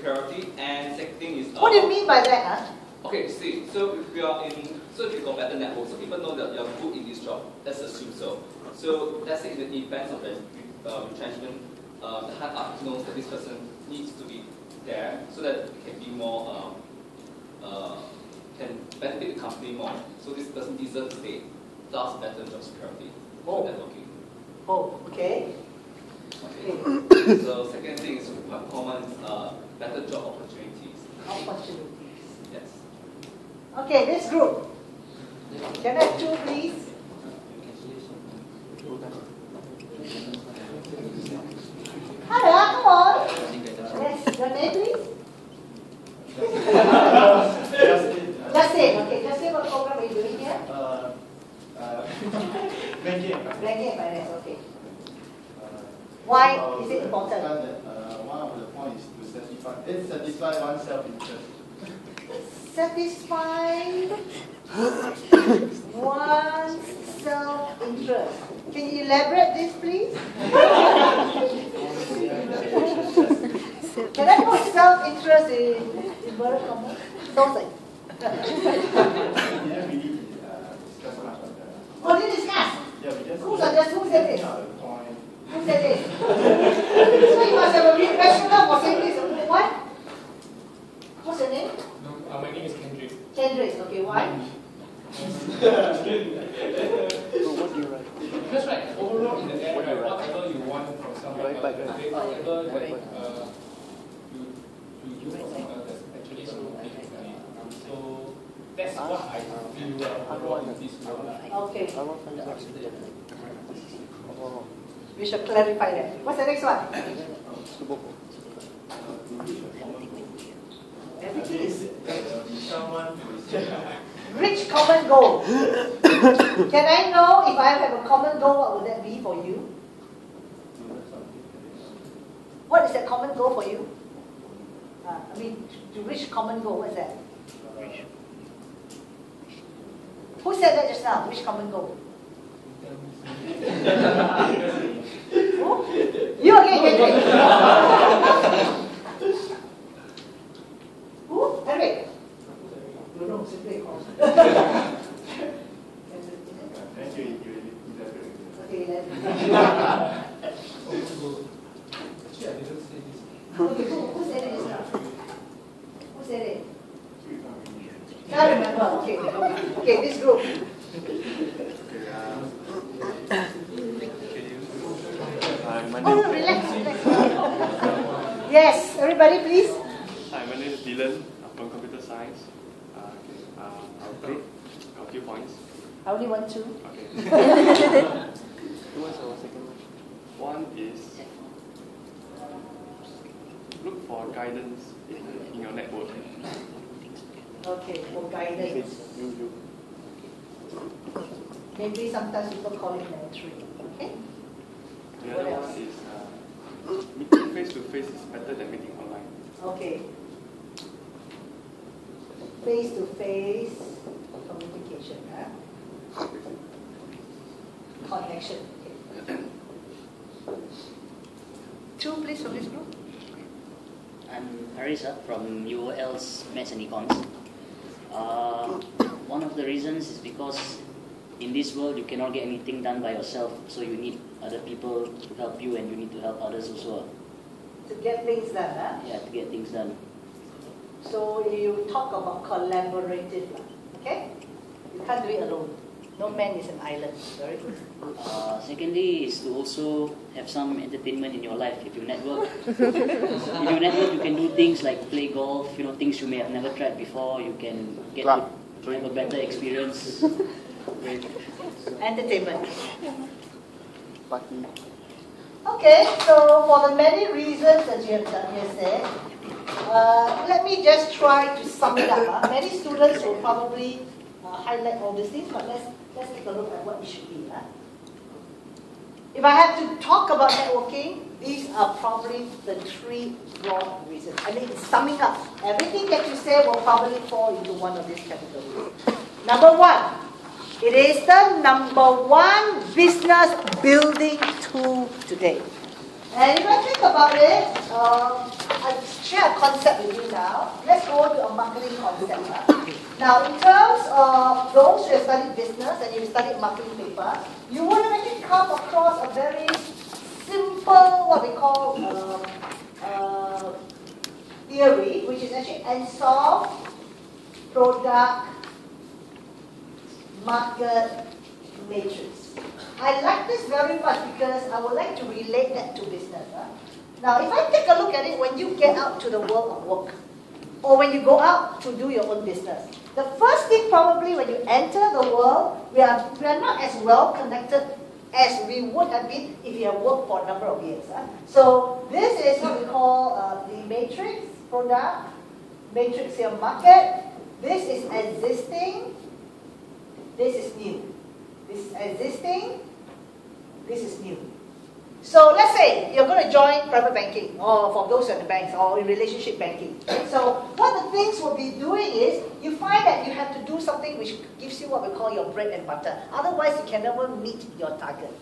security, and second thing is... what do you mean by that, huh? Okay, see, so if you are in, so if you got better network, so people know that you are good in this job, let's assume so. So let's say in the event of retrenchment, the high up knows that this person needs to be there so that it can be more, can benefit the company more. So this person deserves to stay, thus better job security for networking. Oh, okay. Okay. So second thing is quite common, better job opportunities. Opportunities. Yes. Okay, this group. Can I have two, please? Hello, come on. Yes, your name, please? Justin. Okay, Justin, what program are you doing here? Banking Banking and finance, okay. Why is it important? One of the points is to satisfy one's self-interest. Satisfy one's self-interest. Can you elaborate this, please? Can I put self-interest in inverted commas? Don't say. We didn't really discuss much on that. Oh, did you discuss? Yeah, we just... Who said this? Point. Who said this? So you must have a real rationale for saying this. What? What's your name? No, my name is Kendrick. Kendrick. Okay, why? Because right, overall in the end, right, whatever you want from someone else, whatever you want from someone else, that's actually so different. So that's what I feel overall in this world. Okay. We should clarify that. What's the next one? Everything is rich common goal. Can I know if I have a common goal, what would that be for you? What is that common goal for you? I mean, to reach common goal, what is that? Who said that just now? Which common goal? Who? You again, Henrik. Who? Henrik. No, no, simply call. Okay, then. Actually, I didn't say this. Okay, who said it just now? Who said it? Can't remember. Okay, okay, this group. Oh, no, relax, relax. Yes, everybody, please. Hi, my name is Dylan. I'm from computer science. I'll take a few points. I only want two. Okay. What's our second one? One is look for guidance in your network. Okay, for guidance. Maybe sometimes people call it mentoring. Okay? The other one is meeting face to face is better than meeting online. Okay. Face to face communication, huh? Connection. Okay. Two, please, from this group. I'm Harisa from UOL's Maths and Econs. One of the reasons is because in this world you cannot get anything done by yourself, so you need other people to help you and you need to help others also. To get things done, huh? Yeah, to get things done. So you talk about collaborative, okay? You can't do it alone. No man is an island. Very good. Secondly is to also have some entertainment in your life. If you network, in your network you can do things like play golf, things you may have never tried before. You can get to have a better experience. Entertainment. Okay, so for the many reasons that you have said, let me just try to sum it up. Many students will probably highlight all these things, but let's take a look at what it should be. If I have to talk about networking, these are probably the three broad reasons. I mean, summing up, everything that you say will probably fall into one of these categories. Number one, it is the number one business building tool today. And if I think about it, I share a concept with you now. Let's go to a marketing concept. Now, in terms of those who have studied business and you studied marketing paper, you would have actually come across a very simple, what we call theory, which is actually ENSOF, product, market, matrix. I like this very much because I would like to relate that to business. Now, if I take a look at it when you get out to the world of work, or when you go out to do your own business, the first thing probably when you enter the world, we are not as well connected as we would have been if you have worked for a number of years. So this is what we call the matrix, product, matrix here, market. This is existing, this is new. This is existing, this is new. So let's say you're going to join private banking, or for those at the banks, or in relationship banking. So what the things will be doing is, you find that you have to do something which gives you what we call your bread and butter. Otherwise, you can never meet your target.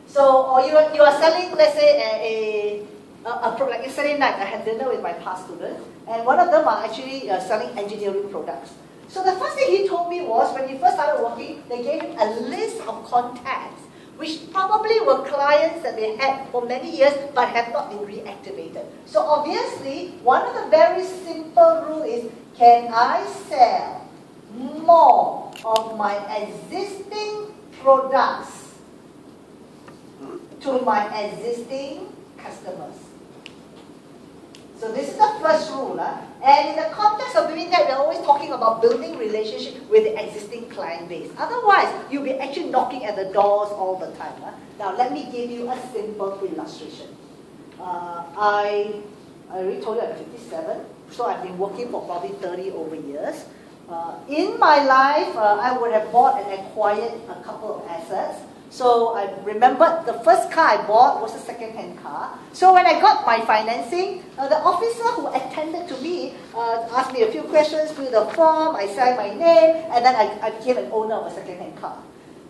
So, or you are selling, let's say, like yesterday night, I had dinner with my past students, and one of them are actually selling engineering products. So the first thing he told me was, when he first started working, they gave him a list of contacts, which probably were clients that they had for many years, but have not been reactivated. So obviously, one of the very simple rules is, can I sell more of my existing products to my existing customers? So this is the first rule. And in the context of doing that, we're always talking about building relationship with the existing client base. Otherwise, you'll be actually knocking at the doors all the time. Now, let me give you a simple illustration. I already told you I'm 57, so I've been working for probably 30 over years. In my life, I would have bought and acquired a couple of assets. So I remembered the first car I bought was a second-hand car. So when I got my financing, the officer who attended to me asked me a few questions, filled the form, I signed my name, and then I became an owner of a second-hand car.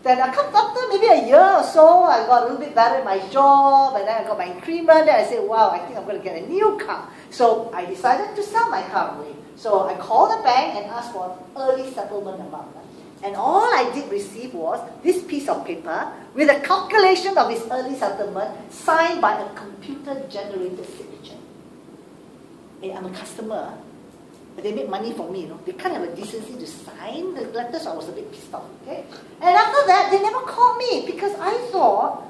Then after maybe a year or so, I got a little bit better at my job, and then I got my increment, then I said, wow, I think I'm going to get a new car. So I decided to sell my car away. So I called the bank and asked for an early settlement amount. And all I did receive was this piece of paper with a calculation of his early settlement signed by a computer-generated signature. Hey, I'm a customer, but they make money for me, you know. They can't have a decency to sign the letter, so I was a bit pissed off, okay? And after that, they never called me because I thought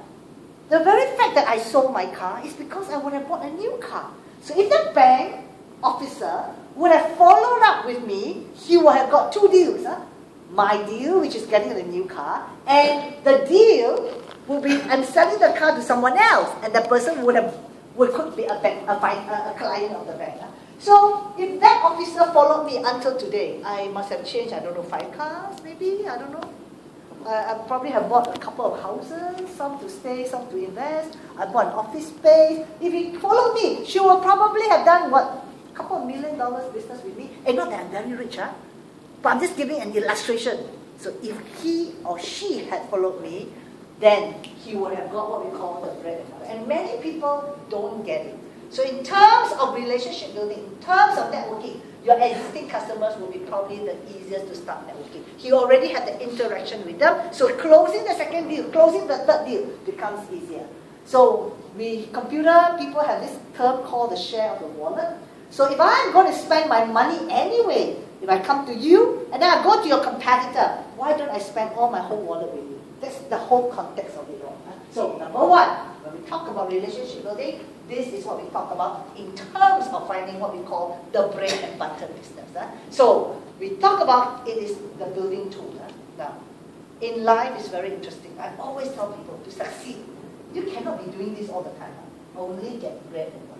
the very fact that I sold my car is because I would have bought a new car. So if the bank officer would have followed up with me, he would have got two deals. My deal, which is getting a new car, and the deal will be I'm selling the car to someone else, and that person could be a client of the bank. So if that officer followed me until today, I must have changed, I don't know, 5 cars, maybe, I don't know. I probably have bought a couple of houses, some to stay, some to invest. I bought an office space. If he followed me, she would probably have done what? A couple of $1 million business with me. And not that I'm very rich, but I'm just giving an illustration. So if he or she had followed me, then he would have got what we call the bread and butter. And many people don't get it. So in terms of relationship building, in terms of networking, your existing customers will be probably the easiest to start networking. He already had the interaction with them, so closing the second deal, closing the third deal becomes easier. So computer people have this term called the share of the wallet. So if I'm going to spend my money anyway, if I come to you, and then I go to your competitor, why don't I spend all my whole wallet with you? That's the whole context of it all. So number one, when we talk about relationship building, this is what we talk about in terms of finding what we call the bread and butter business. So we talk about it is the building tool. Now, in life it's very interesting. I always tell people to succeed, you cannot be doing this all the time. Only get bread and butter.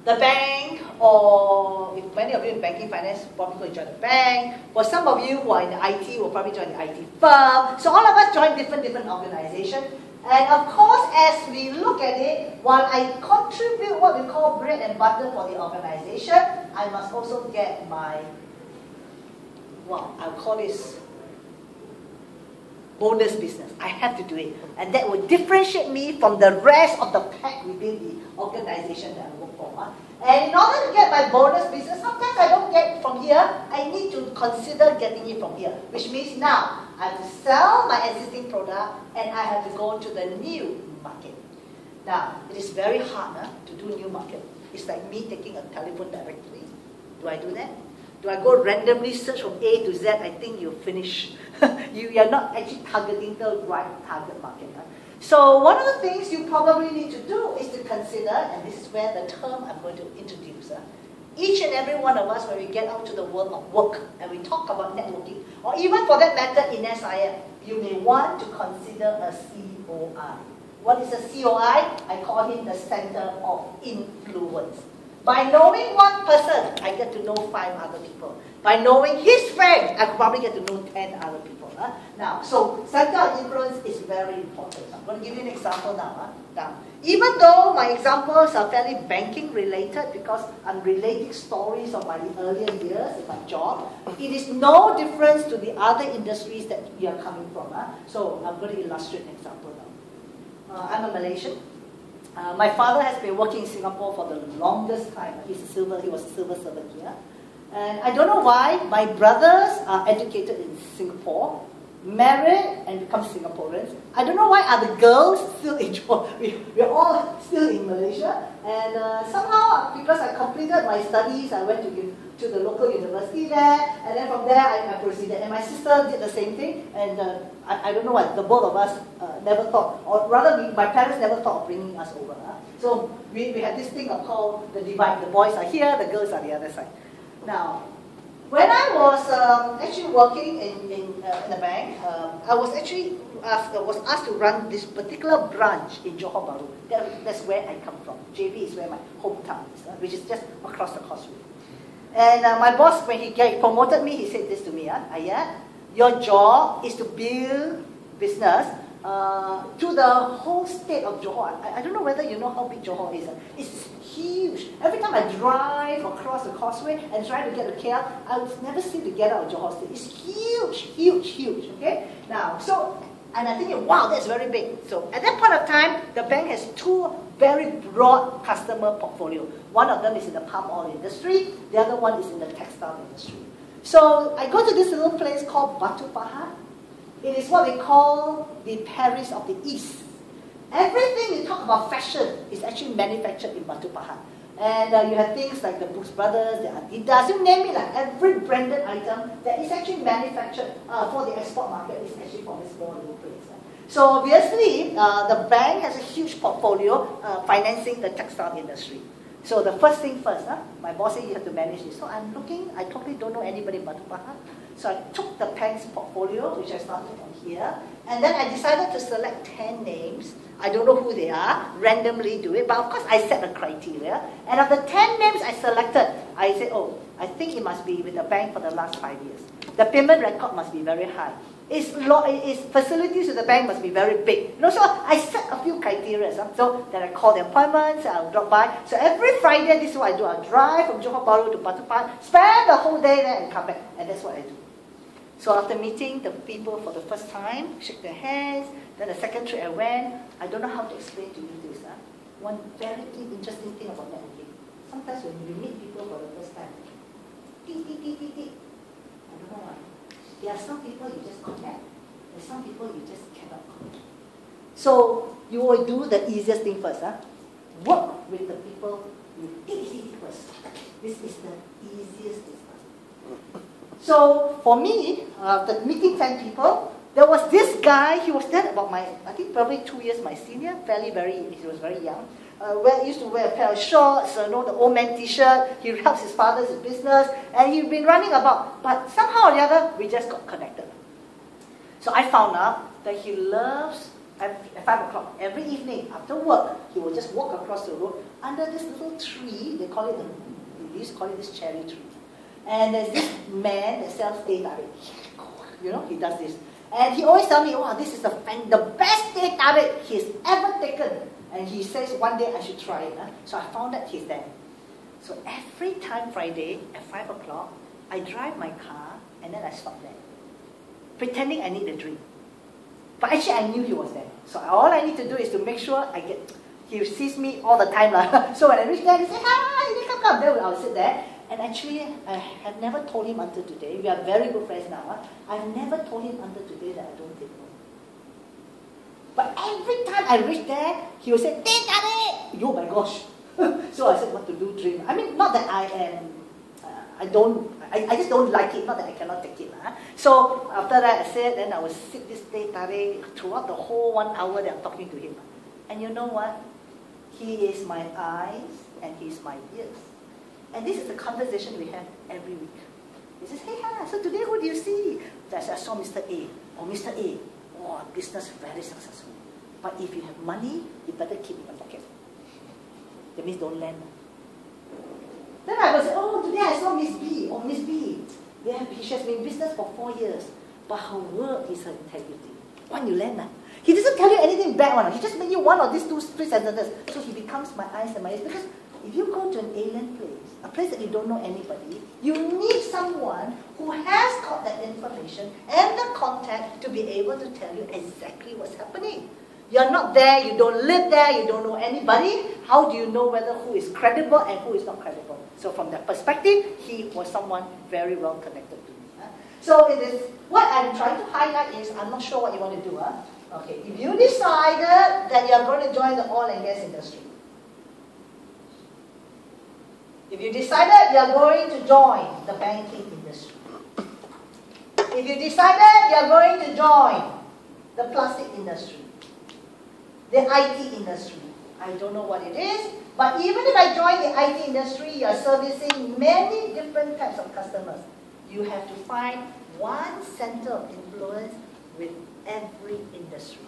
The bank, or if many of you in banking finance, probably going to join the bank. For some of you who are in the IT, will probably join the IT firm. So all of us join different organizations. And of course, as we look at it, while I contribute what we call bread and butter for the organization, I must also get my, well, I'll call this bonus business. I have to do it. And that will differentiate me from the rest of the pack within the organization that I work for. And in order to get my bonus business, sometimes I don't get it from here. I need to consider getting it from here, which means now I have to sell my existing product and I have to go to the new market. Now, it is very hard to do new market. It's like me taking a telephone directory. Do I do that? Do I go randomly search from A to Z? I think you'll finish. You are not actually targeting the right target market. So one of the things you probably need to do is to consider, and this is where the term I'm going to introduce. Each and every one of us, when we get out to the world of work and we talk about networking, or even for that matter in SIM, you may want to consider a COI. What is a COI? I call him the center of influence. By knowing one person, I get to know 5 other people. By knowing his friends, I could probably get to know 10 other people. Now, so center of influence is very important. I'm going to give you an example now. Now, even though my examples are fairly banking related because I'm relating stories of my earlier years in my job, it is no difference to the other industries that we are coming from. So I'm going to illustrate an example now. I'm a Malaysian. My father has been working in Singapore for the longest time. He was a civil servant here. And I don't know why my brothers are educated in Singapore, married and become Singaporeans. I don't know why are the girls still in Johor. We're all still in Malaysia. And somehow, because I completed my studies, I went to the local university there. And then from there, I proceeded. And my sister did the same thing. And I don't know why, the both of us never thought, or rather my parents never thought of bringing us over. So we had this thing called the divide. The boys are here, the girls are the other side. Now, when I was actually working in a bank, I was actually asked to run this particular branch in Johor Bahru. That's where I come from. JB is where my hometown is, which is just across the causeway. And my boss, when he promoted me, he said this to me, Ayat, your job is to build business to the whole state of Johor. I don't know whether you know how big Johor is. It's huge. Every time I drive across the causeway and try to get to KL, I never seem to get out of Johor state. It's huge, huge, huge. Okay? Now, and I think, wow, that's very big. So at that point of time, the bank has 2 very broad customer portfolio. One of them is in the palm oil industry. The other one is in the textile industry. So I go to this little place called Batu Pahat. It is what they call the Paris of the East. Everything you talk about fashion is actually manufactured in Batu Pahat. And you have things like the Brooks Brothers, the Adidas, you name it, like every branded item that is actually manufactured for the export market is actually from this small little place. So obviously, the bank has a huge portfolio financing the textile industry. So the first thing first, my boss said you have to manage this. So I'm looking, I totally don't know anybody in Batu Pahat. So I took the bank's portfolio, which I started from here, and then I decided to select 10 names. I don't know who they are, randomly do it, but of course I set a criteria. And of the 10 names I selected, I said, oh, I think it must be with the bank for the last 5 years. The payment record must be very high. Its facilities with the bank must be very big. So I set a few criteria. So then I call the appointments, I'll drop by. So every Friday, this is what I do. I'll drive from Johor Bahru to Batu Pahat, spend the whole day there and come back. And that's what I do. So after meeting the people for the first time, shake their hands, then the second trip I went, I don't know how to explain to you this. One very interesting thing about networking. Sometimes when you meet people for the first time, I don't know why. There are some people you just connect, and some people you just cannot connect. So you will do the easiest thing first. Work with the people you think first. This is the easiest thing first. So for me, after meeting 10 people, there was this guy. He was then about I think probably 2 years my senior. He was very young. Used to wear a pair of shorts, the old man t-shirt. He helps his father's business, and he'd been running about. But somehow or the other, we just got connected. So I found out that he loves, at 5 o'clock, every evening after work, he will just walk across the road under this little tree. They used to call it this cherry tree. And there's this man that sells teh tarik. He does this. And he always tells me, wow, this is the best teh tarik he's ever taken. And he says one day I should try it. So I found that he's there. So every time Friday at 5 o'clock, I drive my car and then I stop there, pretending I need a drink. But actually I knew he was there. So all I need to do is to make sure he sees me all the time. So when I reach there, he said, hi, come. Then I'll sit there. And actually, I have never told him until today, we are very good friends now, I've never told him until today that I don't take no. But every time I reach there, he will say, oh my gosh. So I said, what to do, dream. I mean, not that I am, I just don't like it, not that I cannot take it. So after that, I said, then I will sit this day, throughout the whole 1 hour that I'm talking to him. And you know what? He is my eyes and he's my ears. And this is the conversation we have every week. He says, hey, so today who do you see? I said, I saw Mr. A. Oh, Mr. A. Oh, business very successful. But if you have money, you better keep it in your pocket. That means don't lend. Then I will say, oh, today I saw Miss B. Oh, Miss B. She has been in business for 4 years. But her word is her integrity. When you lend, he doesn't tell you anything bad. He just made you one of these 2, 3 sentences. So he becomes my eyes and my ears. Because if you go to an alien place, a place that you don't know anybody, you need someone who has got that information and the contact to be able to tell you exactly what's happening. You're not there, you don't live there, you don't know anybody. How do you know whether who is credible and who is not credible? So from that perspective, he was someone very well connected to me. So it is, what I'm trying to highlight is, I'm not sure what you want to do. Okay, if you decided that you're going to join the oil and gas industry, if you decided you're going to join the banking industry, if you decided you're going to join the plastic industry, the IT industry, I don't know what it is, but even if I join the IT industry, you're servicing many different types of customers. You have to find one center of influence with every industry.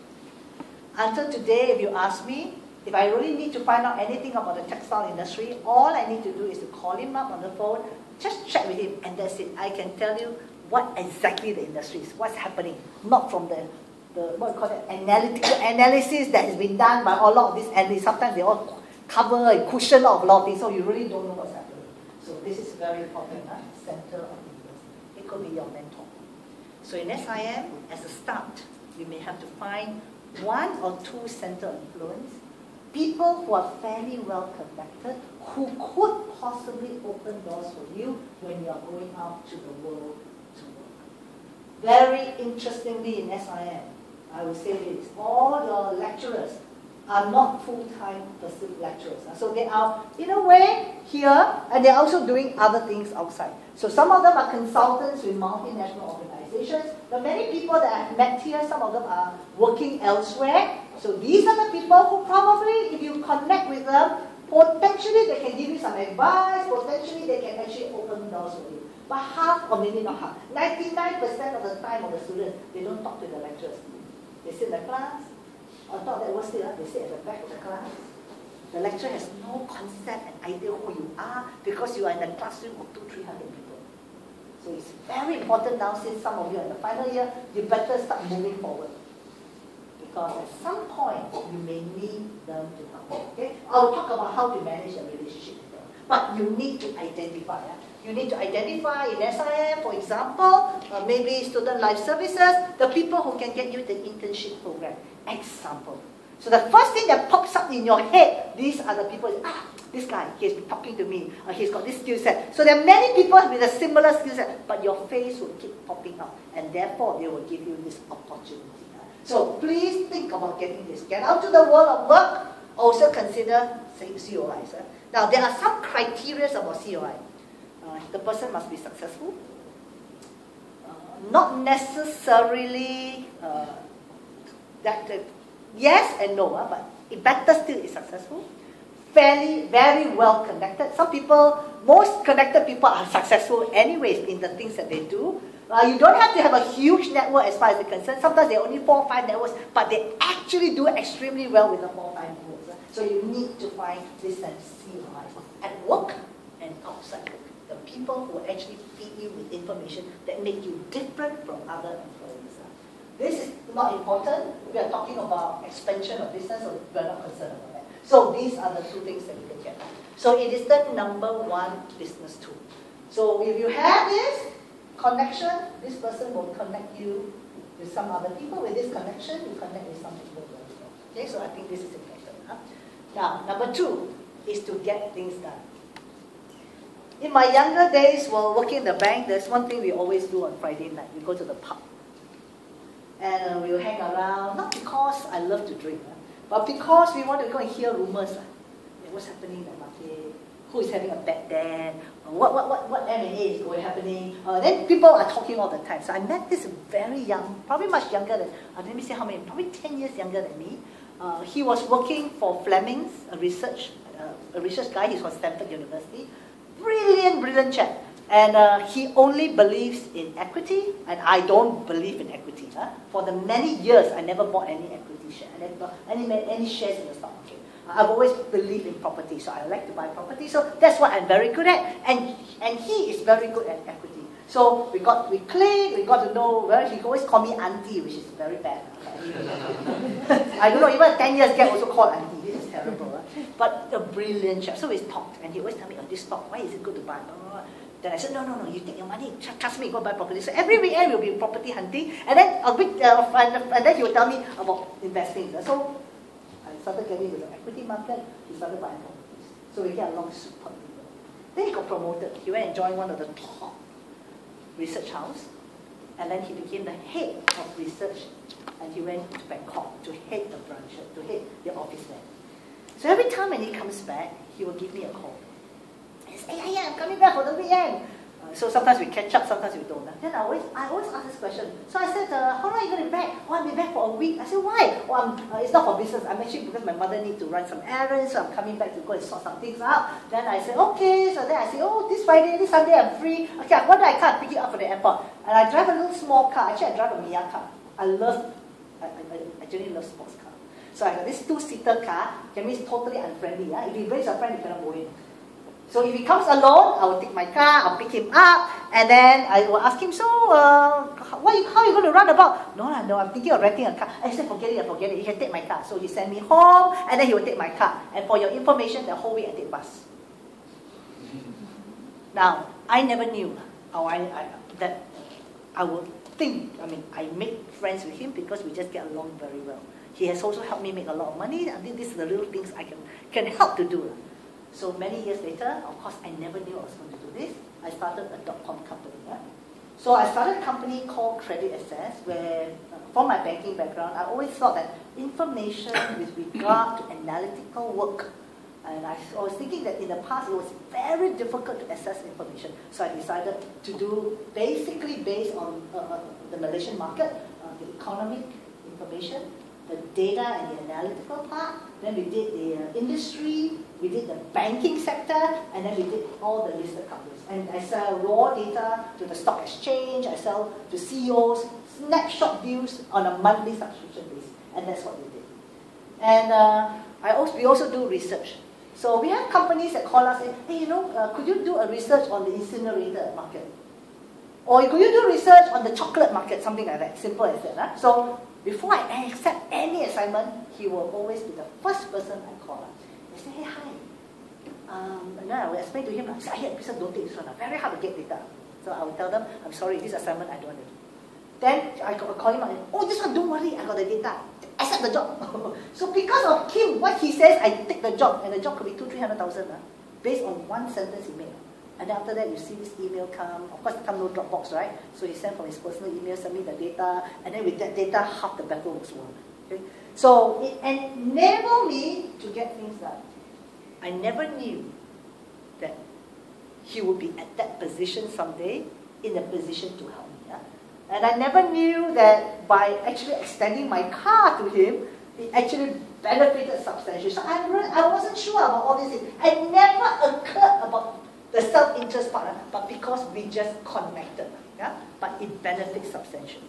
Until today, if you ask me, if I really need to find out anything about the textile industry, all I need to do is to call him up on the phone, just check with him, and that's it. I can tell you what exactly the industry is, what's happening, not from the what we call it, analytical analysis that has been done by a lot of these analysts. Sometimes they all cover and cushion of a lot of things, so you really don't know what's happening. So this is very important, center of influence. It could be your mentor. So in SIM, as a start, you may have to find 1 or 2 center of influence, people who are fairly well connected, who could possibly open doors for you when you are going out to the world to work. Very interestingly in SIM, I will say this, all your lecturers are not full-time pursuit lecturers. So they are, in a way, here, and they're also doing other things outside. So some of them are consultants with multinational organizations. The many people that I've met here, some of them are working elsewhere. So these are the people who probably, if you connect with them, potentially they can give you some advice, potentially they can actually open doors for you. But half, or maybe not half, 99% of the time of the students, they don't talk to the lecturers. They sit in the class. On top of that, they sit at the back of the class. The lecturer has no concept and idea who you are because you are in the classroom of 200-300 people. So it's very important now, since some of you are in the final year, you better start moving forward. Because at some point, you may need them to help. Okay? I'll talk about how to manage a relationship with them. But you need to identify. You need to identify in SIM, for example, maybe student life services, the people who can get you the internship program. Example. So the first thing that pops up in your head, these are the people, this guy, he has been talking to me, he's got this skill set. So there are many people with a similar skill set, but your face will keep popping up, and therefore they will give you this opportunity. So please think about getting this. Get out to the world of work, also consider COIs. Now there are some criteria about COI. The person must be successful. Not necessarily yes and no, but it better still is successful. Fairly, very well connected. Some people, most connected people are successful anyways in the things that they do. You don't have to have a huge network as far as they're concerned. Sometimes there are only 4 or 5 networks, but they actually do extremely well with the 4 or 5 networks. So you need to find this and COIs at work and outside work. The people who actually feed you with information that make you different from other employees. This is not important. We are talking about expansion of business, so we are not concerned about that. So these are the 2 things that you can get. So it is the #1 business tool. So if you have this connection, this person will connect you with some other people. With this connection, you connect with some people very well. Okay, so I think this is important. Huh? Now, number 2 is to get things done. In my younger days, while working in the bank, there's one thing we always do on Friday night. We go to the pub. And we'll hang around, not because I love to drink, but because we want to go and hear rumors. What's happening in the market? Who is having a bad day? What M&A is going happening? Then people are talking all the time. So I met this very young, probably much younger than, let me say how many, probably 10 years younger than me. He was working for Fleming's, a research guy. He's from Stanford University. Brilliant chap. And he only believes in equity, and I don't believe in equity. For the many years, I never bought any equity share. I never bought any shares in the stock market. I've always believed in property, so I like to buy property. So that's what I'm very good at, and he is very good at equity. So we clicked, we got to know. Well, he always call me auntie, which is very bad. I don't know, even a 10 years gap also called auntie. This is terrible. But a brilliant chap. So we talked, and he always tell me, this stock, why is it good to buy? Then I said, no, you take your money, trust me, go buy property. So every weekend we'll be property hunting, and then and then he will tell me about investing. So I started getting into the equity market, he started buying properties. So we get along superbly. Then he got promoted. He went and joined one of the top research house, and then he became the head of research, and he went to Bangkok to head the branch, to head the office there. So every time when he comes back, he will give me a call. He says, hey, I'm coming back for the weekend. So sometimes we catch up, sometimes we don't. Then I always ask this question. So I said, how long are you going to be back? Oh, I'll be back for a week. I said, why? Oh, it's not for business. I'm actually, because my mother needs to run some errands, so I'm coming back to go and sort some things out. Then I said, okay. So then I said, oh, this Friday, this Sunday, I'm free. Okay, one day I can't pick it up from the airport. And I drive a little small car. Actually, I drive a Mia car. I actually love sports car. So I got this 2-seater car. That means totally unfriendly. Yeah? If he brings a friend, he cannot go in. So if he comes alone, I will take my car, I'll pick him up, and then I will ask him, so how are you going to run about? No, I'm thinking of renting a car. I said, forget it, you can take my car. So he sent me home, and then he will take my car. And for your information, the whole week I take bus. Now, I never knew how that I would think, I make friends with him because we just get along very well. He has also helped me make a lot of money. I think these are the little things I can help to do. So many years later, of course, I never knew I was going to do this. I started a .com company. Yeah? So I started a company called Credit Access, where, from my banking background, I always thought that information with regard to analytical work, and I was thinking that in the past it was very difficult to access information. So I decided to do basically based on the Malaysian market, the economic information, the data and the analytical part. Then we did the industry, we did the banking sector, and then we did all the listed companies. And I sell raw data to the stock exchange, I sell to CEOs, snapshot views on a monthly subscription basis. And that's what we did. And we also do research. So we have companies that call us and say, hey, could you do a research on the incinerator market? Or could you do research on the chocolate market, something like that, simple as that. Huh? So before I accept any assignment, he will always be the first person I call. They say, hey, hi. And then I will explain to him, I say, hey, please don't take this one. Very hard to get data. So I will tell them, I'm sorry, this assignment I don't want to do. Then I call him up, oh, this one, don't worry, I got the data. Accept the job. So because of him, what he says, I take the job. And the job could be 200,000-300,000 based on one sentence he made. And then after that, you see this email come. Of course, it comes no Dropbox, right? So he sent from his personal email, send me the data, and then with that data, half the battle was won. Okay? So it enabled me to get things done. I never knew that he would be at that position someday, in a position to help me. Yeah? And I never knew that by actually extending my car to him, it actually benefited substantially. So I wasn't sure about all these things. I never occurred about the self-interest part, but because we just connected, yeah? But it benefits substantially.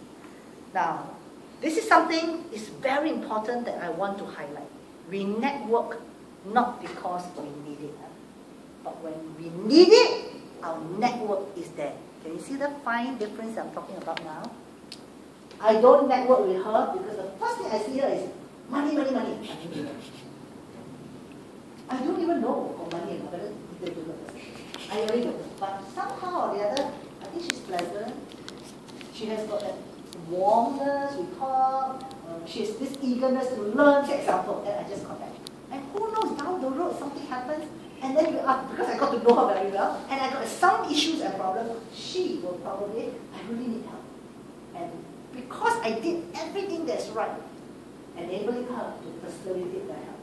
Now, this is something is very important that I want to highlight. We network not because we need it, but when we need it, our network is there. Can you see the fine difference I'm talking about now? I don't network with her because the first thing I see her is money. I don't even know about money. I really don't. But somehow or the other, I think she's pleasant. She has got that warmness, we talk, she has this eagerness to learn, for example, and I just connect. And who knows, down the road something happens, and then because I got to know her very well, and I got some issues and problems, she will probably, I really need help. And because I did everything that's right, enabling her to facilitate the help.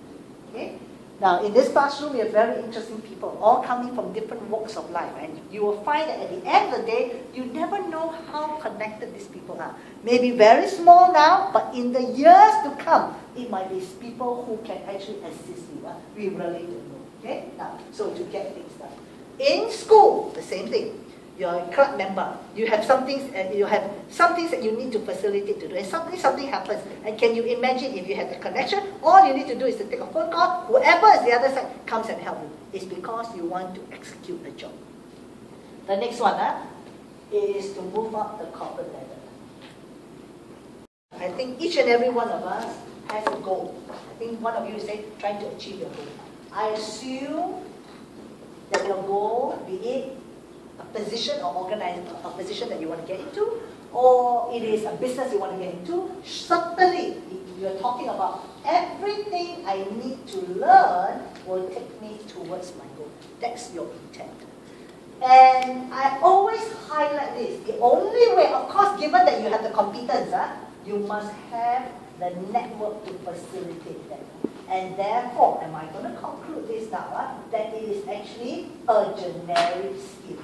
Okay? Now, in this classroom, we have very interesting people, all coming from different walks of life. And you will find that at the end of the day, you never know how connected these people are. Maybe very small now, but in the years to come, it might be people who can actually assist you. We really don't know. Okay? Now, so to get things done. In school, the same thing. You're a club member. You have some things, that you need to facilitate to do. And suddenly something happens. And can you imagine if you have the connection? All you need to do is to take a phone call. Whoever is the other side comes and help you. It's because you want to execute a job. The next one is to move up the corporate ladder. I think each and every one of us has a goal. I think one of you say trying to achieve your goal. I assume that your goal, be it a position or a position that you want to get into, or it is a business you want to get into, certainly if you're talking about everything I need to learn will take me towards my goal. That's your intent. And I always highlight this. The only way, of course, given that you have the competence, you must have the network to facilitate that. And therefore, am I going to conclude this now, that it is actually a generic skill.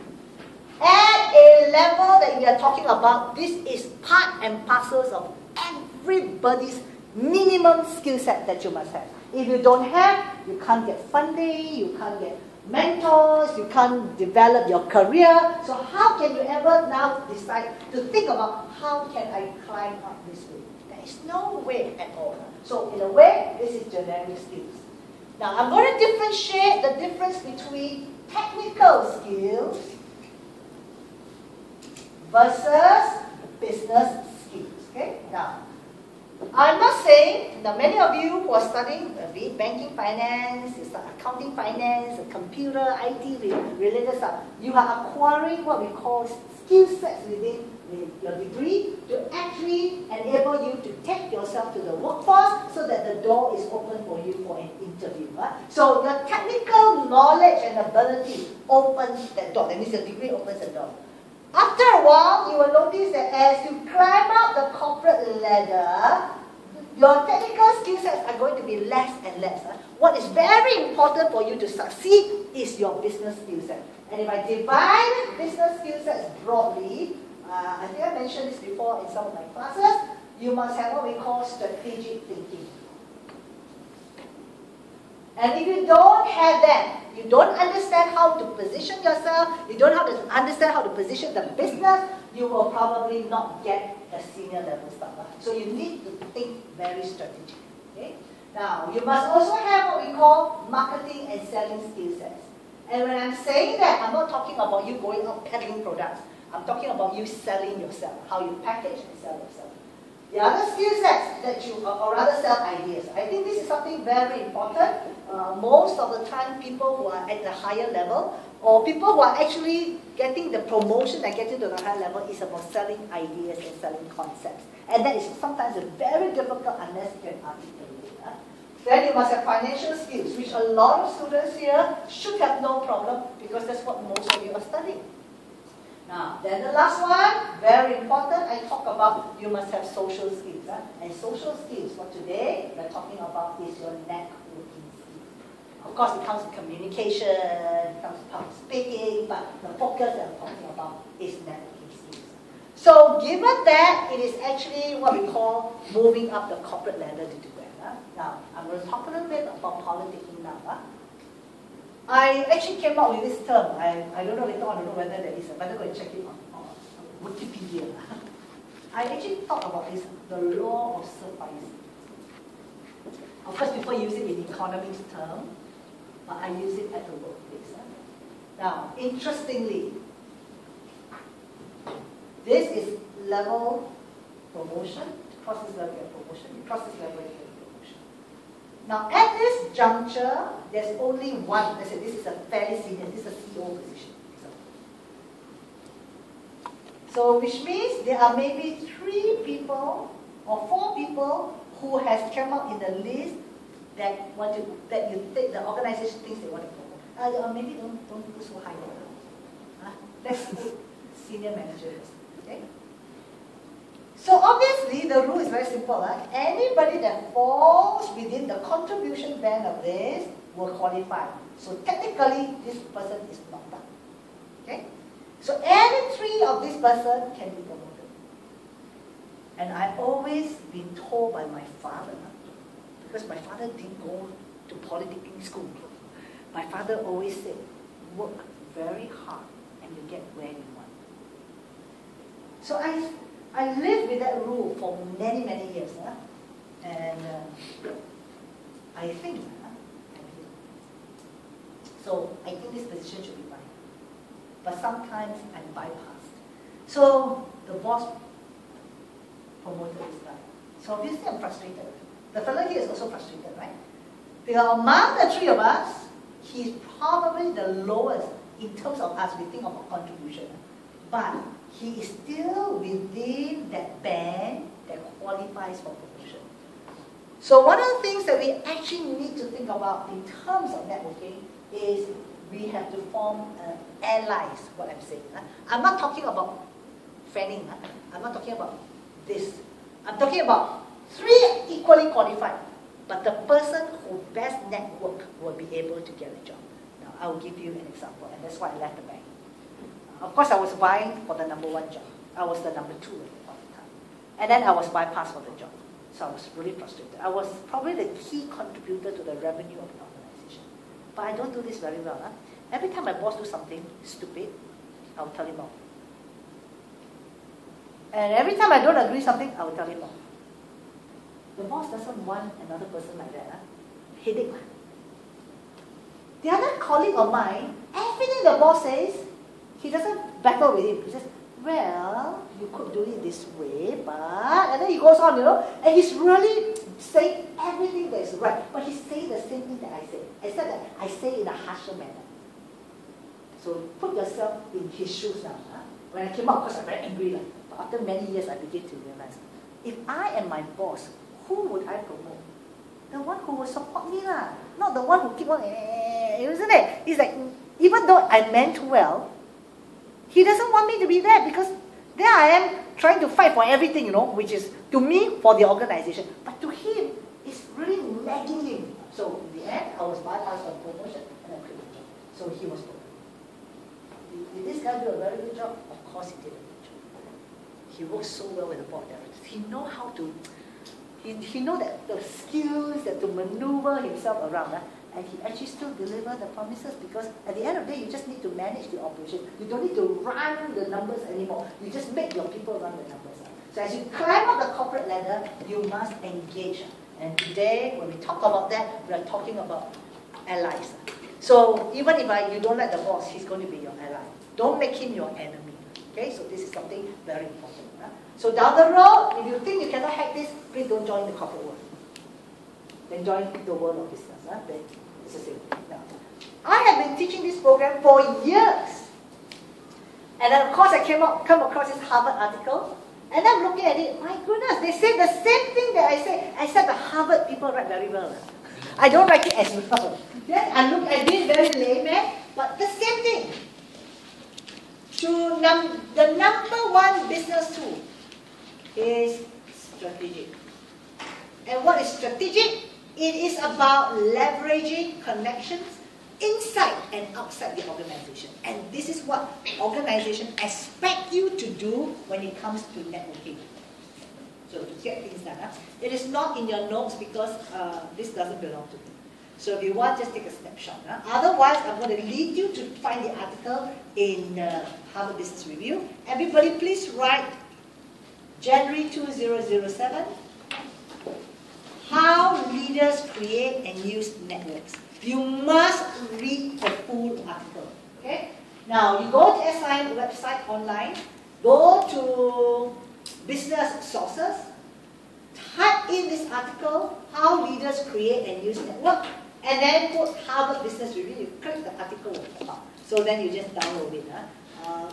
At a level that we are talking about, this is part and parcels of everybody's minimum skill set that you must have. If you don't have, you can't get funding, you can't get mentors, you can't develop your career. So how can you ever now decide to think about how can I climb up this way? There is no way at all. So in a way, this is generic skills. Now I'm going to differentiate the difference between technical skills versus business skills. Okay? Now, I'm not saying, now many of you who are studying, be it banking finance, accounting finance, computer, IT related stuff, you are acquiring what we call skill sets within your degree to actually enable you to take yourself to the workforce so that the door is open for you for an interview. So your technical knowledge and ability opens that door. That means your degree opens the door. After a while, you will notice that as you climb up the corporate ladder, your technical skill sets are going to be less and less. What is very important for you to succeed is your business skill set. And if I divide business skill sets broadly, I think I mentioned this before in some of my classes, you must have what we call strategic thinking. And if you don't have that, you don't understand how to position yourself, you don't understand how to position the business, you will probably not get the senior level stuff. So you need to think very strategic. Okay? Now, you must also have what we call marketing and selling skill sets. And when I'm saying that, I'm not talking about you going out peddling products. I'm talking about you selling yourself, how you package and sell yourself. The other skill sets that you, or rather sell ideas. I think this is something very important. Most of the time, people who are at the higher level, or people who are actually getting the promotion and getting to the higher level, is about selling ideas and selling concepts. And that is sometimes very difficult unless you can articulate it. Then you must have financial skills, which a lot of students here should have no problem, because that's what most of you are studying. Now, then the last one, very important, I talk about you must have social skills. And social skills for today, we're talking about is your networking skills. Of course, it comes to communication, it comes to public speaking, but the focus that I'm talking about is networking skills. So, given that, it is actually what we call moving up the corporate ladder to do that. Now, I'm going to talk a little bit about politicking now. I actually came up with this term. I don't know later on, I don't know whether there is. I better go and check it on Wikipedia. I actually thought about this, the law of sufficing. Of course, people use it in economics term, but I use it at the workplace. Now, interestingly, this is level promotion, process level promotion, process level promotion. Now, at this juncture, there's only one. Let's say this is a fairly senior, this is a CEO position. So which means there are maybe 3 people or 4 people who has come up in the list that you think the organization thinks they want to promote. Maybe don't go so high. Let's put senior managers. Okay. So obviously the rule is very simple. Anybody that falls within the contribution band of this will qualify. So technically this person is not done. Okay. So any 3 of this person can be promoted. And I've always been told by my father, because my father didn't go to polytechnic school. My father always said, work very hard and you get where you want. So I lived with that rule for many, many years. And I think, so I think this position should be mine. But sometimes I'm bypassed. So the boss promoted this guy. So obviously I'm frustrated. The fellow here is also frustrated, right? Because among the 3 of us, he's probably the lowest in terms of us, we think about contribution. But he is still within that band that qualifies for promotion. So one of the things that we actually need to think about in terms of networking is we have to form allies, what I'm saying. I'm not talking about fanning. I'm not talking about this. I'm talking about 3 equally qualified, but the person who best network will be able to get a job. Now, I will give you an example, and that's why I left the bank. Of course, I was vying for the number 1 job. I was the number 2 at the point in time. And then I was bypassed for the job. So I was really frustrated. I was probably the key contributor to the revenue of the organization. But I don't do this very well. Every time my boss do something stupid, I'll tell him off. And every time I don't agree something, I will tell him off. The boss doesn't want another person like that. Headache. The other colleague of mine, everything the boss says, he doesn't battle with him. He says, well, you could do it this way, but... And then he goes on, and he's really saying everything that is right. But he's saying the same thing that I say. Except that I say it in a harsher manner. So put yourself in his shoes now. When I came out, of course I'm very angry. But after many years, I begin to realize, if I am my boss, who would I promote? The one who will support me, not the one who keep on, isn't it? He's like, even though I meant well, he doesn't want me to be there because there I am trying to fight for everything, which is, to me, for the organization. But to him, it's really nagging him. So in the end, I was bypassed on promotion and I quit the job. So he was promoted. Did this guy do a very good job? Of course he did a good job. He works so well with the board of directors. He knows how to, he knows that the skills that to maneuver himself around, and he actually still deliver the promises, because at the end of the day, you just need to manage the operation. You don't need to run the numbers anymore. You just make your people run the numbers. So as you climb up the corporate ladder, you must engage. And today, when we talk about that, we are talking about allies. So even if you don't like the boss, he's going to be your ally. Don't make him your enemy. Okay, so this is something very important. So down the road, if you think you cannot hack this, please don't join the corporate world. Then join the world of business. Then it's the same thing. Now, I have been teaching this program for years. And then of course I come across this Harvard article, and I'm looking at it, my goodness, they say the same thing that I say, except the Harvard people write very well. I don't write it as well. Yes, I look at this very layman, but the same thing. The number 1 business tool is strategic. And what is strategic? It is about leveraging connections inside and outside the organization. And this is what organizations expect you to do when it comes to networking. So to get things done. It is not in your notes because this doesn't belong to me. So if you want, just take a snapshot. Otherwise, I'm going to lead you to find the article in Harvard Business Review. Everybody please write January 2007. How leaders create and use networks. You must read the full article. Okay? Now, you go to SIM website online, go to business sources, type in this article, how leaders create and use network, and then put Harvard Business Review. You click the article will come up. So then you just download it.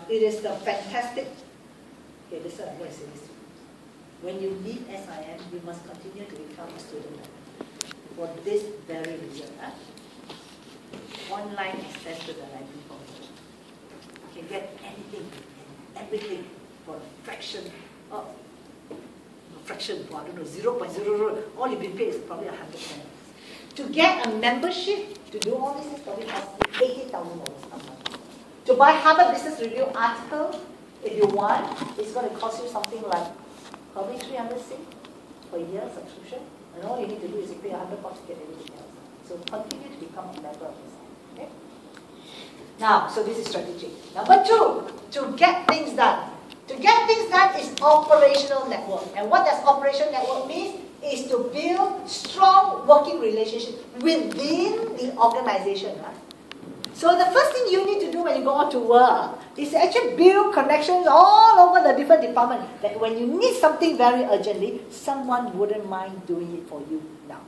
It is the fantastic Okay, listen, I'm going to say this. When you leave SIM, you must continue to become a student for this very reason. Online access to the library for you. You can get anything and everything for a fraction of for, I don't know, 0.00, all you've been paid is probably 100 cents. To get a membership, to do all this, is probably cost $80,000 a month. To buy Harvard Business Review article, if you want, it's going to cost you something like probably 300 per year subscription. And all you need to do is you pay $100 to get everything else. So continue to become a member of this. Okay? Now, so this is strategic. Number two, to get things done. To get things done is operational network. And what does operational network mean? Is to build strong working relationships within the organization. So the first thing you need to do when you go out to work is to actually build connections all over the different departments. That when you need something very urgently, someone wouldn't mind doing it for you now.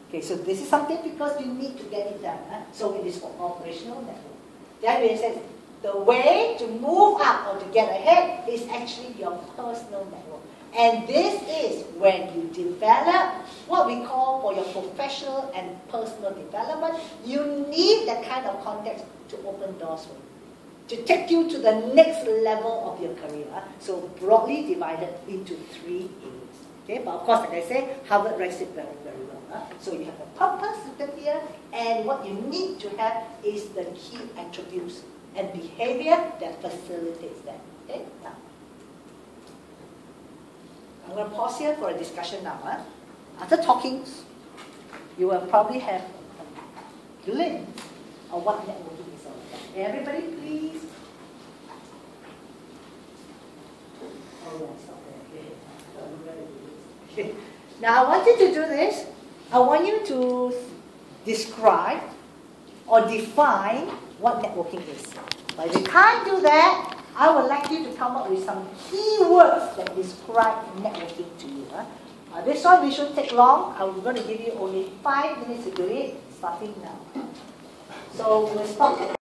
Okay, so this is something because you need to get it done. So it is for operational network. That being said, the way to move up or to get ahead is actually your personal network. And this is when you develop what we call for your professional and personal development. You need that kind of context to open doors for you, to take you to the next level of your career. So broadly divided into 3 areas. Okay, but of course, like I say, Harvard writes it very, very well. So you have a purpose written here, and what you need to have is the key attributes and behavior that facilitates that. Okay, now. I'm going to pause here for a discussion now. After talking, you will probably have a glimpse of what networking is all about. Everybody, please. Oh, yeah, stop there. Okay. Now, I want you to do this. I want you to describe or define what networking is. But if you can't do that, I would like you to come up with some keywords that describe networking to you. This one we shouldn't take long. I'm going to give you only 5 minutes to do it, starting now. So we'll stop.